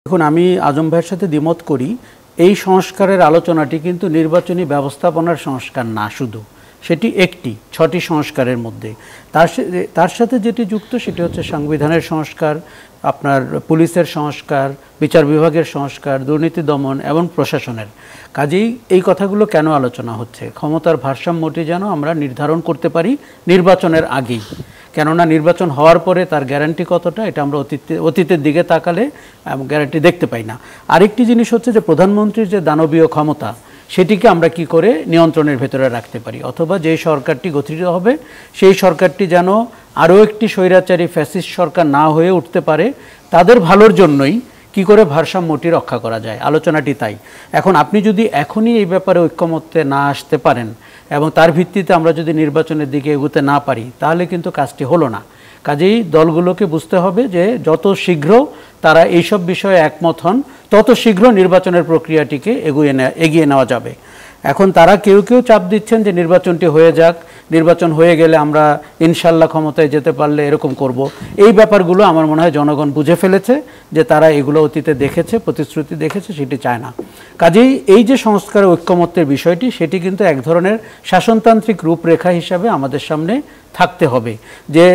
এখন আমি আজম ভাইয়ের সাথে দ্বিমত করি। এই সংস্কারের আলোচনাটি কিন্তু নির্বাচনী ব্যবস্থাপনার সংস্কার না, শুধু সেটি একটি 6টি সংস্কারের মধ্যে। তার সাথে যেটি যুক্ত সেটি হচ্ছে সংবিধানের সংস্কার, আপনার পুলিশের সংস্কার, বিচার বিভাগের সংস্কার, দুর্নীতি দমন এবং প্রশাসনের। কাজেই এই কথাগুলো কেন আলোচনা হচ্ছে? ক্ষমতার ভারসাম্যটি যেন আমরা নির্ধারণ করতে পারি নির্বাচনের আগেই। কেননা নির্বাচন হওয়ার পরে তার গ্যারান্টি কতটা, এটা আমরা অতীতের দিকে তাকালে গ্যারান্টি দেখতে পাই না। আরেকটি জিনিস হচ্ছে যে প্রধানমন্ত্রীর যে দানবীয় ক্ষমতা, সেটিকে আমরা কি করে নিয়ন্ত্রণের ভেতরে রাখতে পারি, অথবা যে সরকারটি গঠিত হবে সেই সরকারটি যেন আরও একটি স্বৈরাচারী ফ্যাসিস্ট সরকার না হয়ে উঠতে পারে। তাদের ভালোর জন্যই কি করে ভারসাম্যটি রক্ষা করা যায়, আলোচনাটি তাই। এখন আপনি যদি এখনই এই ব্যাপারে ঐক্যমত্যে না আসতে পারেন এবং তার ভিত্তিতে আমরা যদি নির্বাচনের দিকে এগোতে না পারি, তাহলে কিন্তু কাজটি হলো না। কাজেই দলগুলোকে বুঝতে হবে যে যত শীঘ্র তারা এইসব বিষয়ে একমত হন, তত শীঘ্র নির্বাচনের প্রক্রিয়াটিকে এগিয়ে নেওয়া যাবে। এখন তারা কেউ কেউ চাপ দিচ্ছেন যে নির্বাচনটি হয়ে যাক, নির্বাচন হয়ে গেলে আমরা ইনশাল্লাহ ক্ষমতায় যেতে পারলে এরকম করব। এই ব্যাপারগুলো আমার মনে হয় জনগণ বুঝে ফেলেছে যে তারা এগুলো অতীতে দেখেছে, প্রতিশ্রুতি দেখেছে, সেটি চায় না। কাজেই এই যে সংস্কার ঐক্যমত্যের বিষয়টি, সেটি কিন্তু এক ধরনের শাসনতান্ত্রিক রূপরেখা হিসাবে আমাদের সামনে থাকতে হবে। যে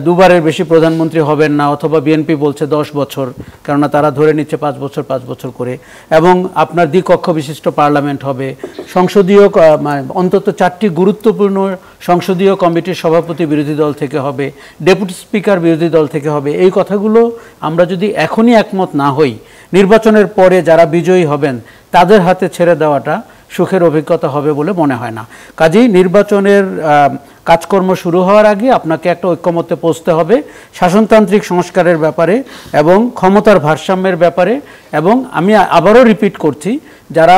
দুবারের বেশি প্রধানমন্ত্রী হবেন না, অথবা বিএনপি বলছে 10 বছর, কেননা তারা ধরে নিচ্ছে 5 বছর 5 বছর করে, এবং আপনার দ্বিকক্ষ বিশিষ্ট পার্লামেন্ট হবে, সংসদীয় অন্তত 4টি গুরুত্বপূর্ণ সংসদীয় কমিটির সভাপতি বিরোধী দল থেকে হবে, ডেপুটি স্পিকার বিরোধী দল থেকে হবে। এই কথাগুলো আমরা যদি এখনই একমত না হই, নির্বাচনের পরে যারা বিজয়ী হবেন তাদের হাতে ছেড়ে দেওয়াটা সুখের অভিজ্ঞতা হবে বলে মনে হয় না। কাজেই নির্বাচনের কাজকর্ম শুরু হওয়ার আগে আপনাকে একটা ঐক্যমত্যে পৌঁছতে হবে শাসনতান্ত্রিক সংস্কারের ব্যাপারে এবং ক্ষমতার ভারসাম্যের ব্যাপারে। এবং আমি আবারও রিপিট করছি, যারা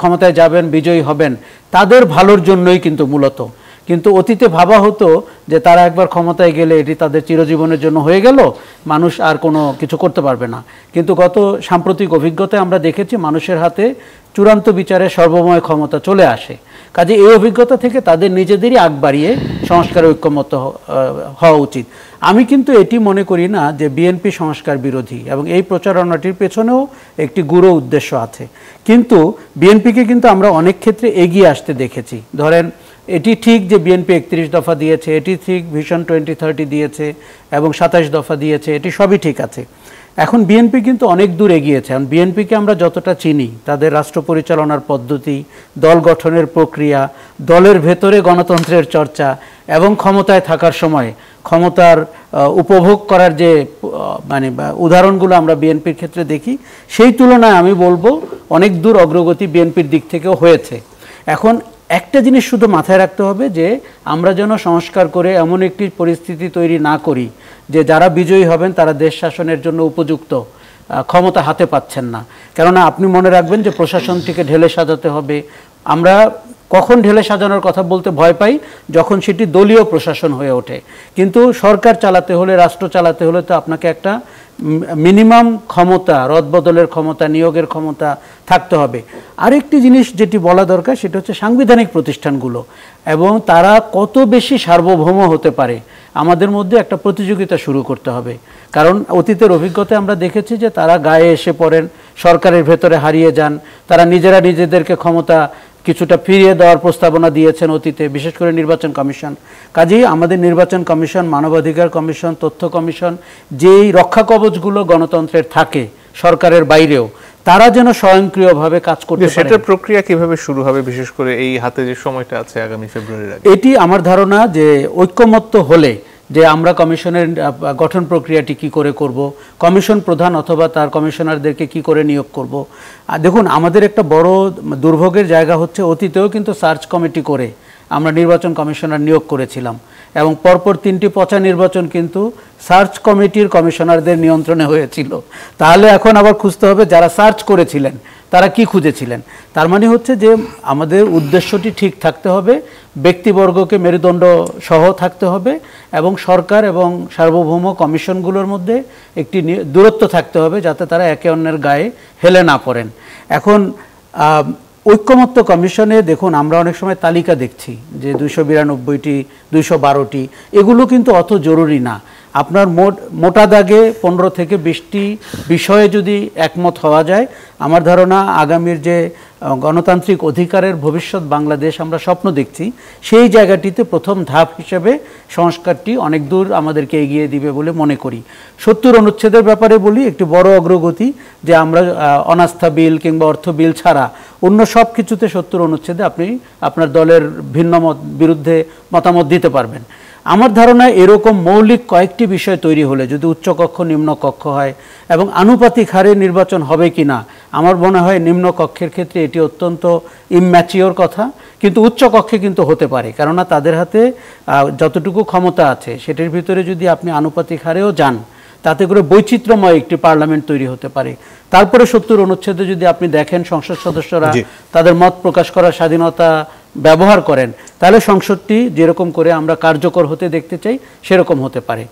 ক্ষমতায় যাবেন, বিজয়ী হবেন, তাদের ভালোর জন্যই কিন্তু মূলত। কিন্তু অতীতে ভাবা হতো যে তারা একবার ক্ষমতায় গেলে এটি তাদের চিরজীবনের জন্য হয়ে গেল, মানুষ আর কোনো কিছু করতে পারবে না। কিন্তু গত সাম্প্রতিক অভিজ্ঞতায় আমরা দেখেছি মানুষের হাতে চূড়ান্ত বিচারে সর্বময় ক্ষমতা চলে আসে। কাজে এই অভিজ্ঞতা থেকে তাদের নিজেদেরই আগ বাড়িয়ে সংস্কার ঐক্যমত্য হওয়া উচিত। আমি কিন্তু এটি মনে করি না যে বিএনপি সংস্কার বিরোধী, এবং এই প্রচারণাটির পেছনেও একটি গূঢ় উদ্দেশ্য আছে। কিন্তু বিএনপিকে কিন্তু আমরা অনেক ক্ষেত্রে এগিয়ে আসতে দেখেছি। ধরেন, এটি ঠিক যে বিএনপি 31 দফা দিয়েছে, এটি ঠিক ভিশন 2030 দিয়েছে এবং 27 দফা দিয়েছে, এটি সবই ঠিক আছে। এখন বিএনপি কিন্তু অনেক দূর এগিয়েছে। এখন বিএনপিকে আমরা যতটা চিনি, তাদের রাষ্ট্র পরিচালনার পদ্ধতি, দল গঠনের প্রক্রিয়া, দলের ভেতরে গণতন্ত্রের চর্চা এবং ক্ষমতায় থাকার সময় ক্ষমতার উপভোগ করার যে উদাহরণগুলো আমরা বিএনপির ক্ষেত্রে দেখি, সেই তুলনায় আমি বলবো অনেক দূর অগ্রগতি বিএনপির দিক থেকেও হয়েছে। এখন একটা জিনিস শুধু মাথায় রাখতে হবে যে আমরা যেন সংস্কার করে এমন একটি পরিস্থিতি তৈরি না করি যে যারা বিজয়ী হবেন তারা দেশ শাসনের জন্য উপযুক্ত ক্ষমতা হাতে পাচ্ছেন না। কেননা আপনি মনে রাখবেন যে প্রশাসনটিকে ঢেলে সাজাতে হবে। আমরা কখন ঢেলে সাজানোর কথা বলতে ভয় পাই? যখন সেটি দলীয় প্রশাসন হয়ে ওঠে। কিন্তু সরকার চালাতে হলে, রাষ্ট্র চালাতে হলে তো আপনাকে একটা মিনিমাম ক্ষমতা, রদবদলের ক্ষমতা, নিয়োগের ক্ষমতা থাকতে হবে। আরেকটি জিনিস যেটি বলা দরকার সেটা হচ্ছে সাংবিধানিক প্রতিষ্ঠানগুলো এবং তারা কত বেশি সার্বভৌম হতে পারে, আমাদের মধ্যে একটা প্রতিযোগিতা শুরু করতে হবে। কারণ অতীতের অভিজ্ঞতায় আমরা দেখেছি যে তারা গায়ে এসে পড়েন, সরকারের ভেতরে হারিয়ে যান, তারা নিজেরা নিজেদেরকে ক্ষমতা কিছুটা ফিরিয়ে দেওয়ার প্রস্তাবনা দিয়েছেন অতীতে, বিশেষ করে নির্বাচন কমিশন। কাজেই আমাদের নির্বাচন কমিশন, মানবাধিকার কমিশন, তথ্য কমিশন, যেই রক্ষা কবচগুলো গণতন্ত্রের থাকে সরকারের বাইরেও, তারা যেন স্বয়ংক্রিয়ভাবে কাজ করতে পারে। সেটার প্রক্রিয়া কিভাবে শুরু হবে, বিশেষ করে এই হাতে যে সময়টা আছে আগামী ফেব্রুয়ারির আগে? এটি আমার ধারণা যে ঐক্যমত্য হলে যে আমরা কমিশনের গঠন প্রক্রিয়াটি কি করে করব, কমিশন প্রধান অথবা তার কমিশনারদেরকে কি করে নিয়োগ করব। দেখুন, আমাদের একটা বড় দুর্ভোগের জায়গা হচ্ছে অতীতেও কিন্তু সার্চ কমিটি করে আমরা নির্বাচন কমিশনার নিয়োগ করেছিলাম এবং পরপর 3টি পচা নির্বাচন কিন্তু সার্চ কমিটির কমিশনারদের নিয়ন্ত্রণে হয়েছিল। তাহলে এখন আবার খুঁজতে হবে যারা সার্চ করেছিলেন তারা কি খুঁজেছিলেন। তার মানে হচ্ছে যে আমাদের উদ্দেশ্যটি ঠিক থাকতে হবে, ব্যক্তিবর্গকে মেরুদণ্ড সহ থাকতে হবে এবং সরকার এবং সার্বভৌম কমিশনগুলোর মধ্যে একটি দূরত্ব থাকতে হবে যাতে তারা একে অন্যের গায়ে হেলে না পড়েন। এখন ঐক্যমত্য কমিশনে দেখুন, আমরা অনেক সময় তালিকা দেখছি যে 292টি, 212টি, এগুলো কিন্তু অত জরুরি না। আপনার মোটা দাগে 15 থেকে 20টি বিষয়ে যদি একমত হওয়া যায়, আমার ধারণা আগামীর যে গণতান্ত্রিক অধিকারের ভবিষ্যৎ বাংলাদেশ আমরা স্বপ্ন দেখছি, সেই জায়গাটিতে প্রথম ধাপ হিসেবে সংস্কারটি অনেক দূর আমাদেরকে এগিয়ে দিবে বলে মনে করি। 70 অনুচ্ছেদের ব্যাপারে বলি, একটি বড় অগ্রগতি যে আমরা অনাস্থা বিল কিংবা অর্থ বিল ছাড়া অন্য সব কিছুতে 70 অনুচ্ছেদে আপনি আপনার দলের ভিন্ন বিরুদ্ধে মতামত দিতে পারবেন। আমার ধারণা এরকম মৌলিক কয়েকটি বিষয় তৈরি হলে, যদি উচ্চকক্ষ নিম্নকক্ষ হয় এবং আনুপাতিক হারে নির্বাচন হবে কি না, আমার মনে হয় নিম্নকক্ষের ক্ষেত্রে এটি অত্যন্ত ইম্যাচিওর কথা, কিন্তু উচ্চকক্ষে কিন্তু হতে পারে, কেননা তাদের হাতে যতটুকু ক্ষমতা আছে সেটির ভিতরে যদি আপনি আনুপাতিক হারেও যান, তাতে করে বৈচিত্র্যময় একটি পার্লামেন্ট তৈরি হতে পারে। তারপরে 70 অনুচ্ছেদে যদি আপনি দেখেন সংসদ সদস্যরা তাদের মত প্রকাশ করার স্বাধীনতা ব্যবহার করেন, তাহলে সংসদটি যেরকম করে আমরা কার্যকর হতে দেখতে চাই সেরকম হতে পারে।